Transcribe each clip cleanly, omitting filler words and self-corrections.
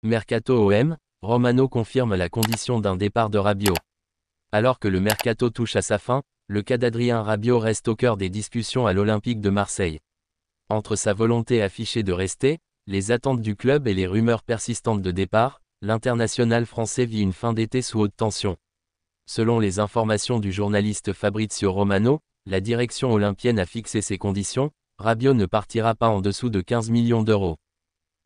Mercato OM, Romano confirme la condition d'un départ de Rabiot. Alors que le mercato touche à sa fin, le cas d'Adrien Rabiot reste au cœur des discussions à l'Olympique de Marseille. Entre sa volonté affichée de rester, les attentes du club et les rumeurs persistantes de départ, l'international français vit une fin d'été sous haute tension. Selon les informations du journaliste Fabrizio Romano, la direction olympienne a fixé ses conditions, Rabiot ne partira pas en dessous de 15 millions d'euros.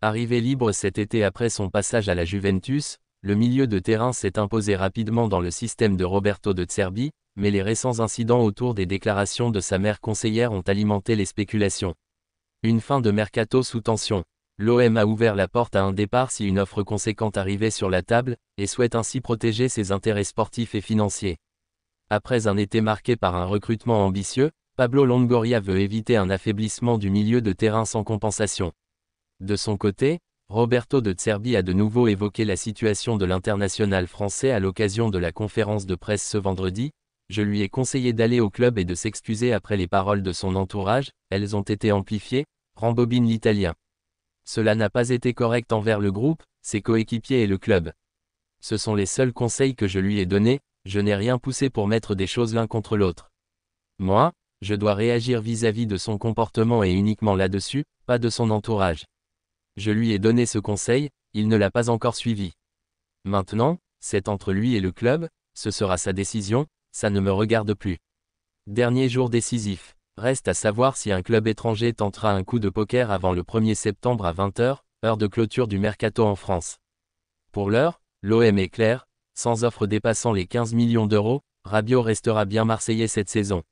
Arrivé libre cet été après son passage à la Juventus, le milieu de terrain s'est imposé rapidement dans le système de Roberto De Zerbi, mais les récents incidents autour des déclarations de sa mère conseillère ont alimenté les spéculations. Une fin de mercato sous tension. L'OM a ouvert la porte à un départ si une offre conséquente arrivait sur la table, et souhaite ainsi protéger ses intérêts sportifs et financiers. Après un été marqué par un recrutement ambitieux, Pablo Longoria veut éviter un affaiblissement du milieu de terrain sans compensation. De son côté, Roberto De Zerbi a de nouveau évoqué la situation de l'international français à l'occasion de la conférence de presse ce vendredi. Je lui ai conseillé d'aller au club et de s'excuser après les paroles de son entourage, elles ont été amplifiées, rembobine l'Italien. Cela n'a pas été correct envers le groupe, ses coéquipiers et le club. Ce sont les seuls conseils que je lui ai donnés, je n'ai rien poussé pour mettre des choses l'un contre l'autre. Moi, je dois réagir vis-à-vis de son comportement et uniquement là-dessus, pas de son entourage. Je lui ai donné ce conseil, il ne l'a pas encore suivi. Maintenant, c'est entre lui et le club, ce sera sa décision, ça ne me regarde plus. Dernier jour décisif. Reste à savoir si un club étranger tentera un coup de poker avant le 1er septembre à 20 h, heure de clôture du mercato en France. Pour l'heure, l'OM est clair, sans offre dépassant les 15 millions d'euros, Rabiot restera bien marseillais cette saison.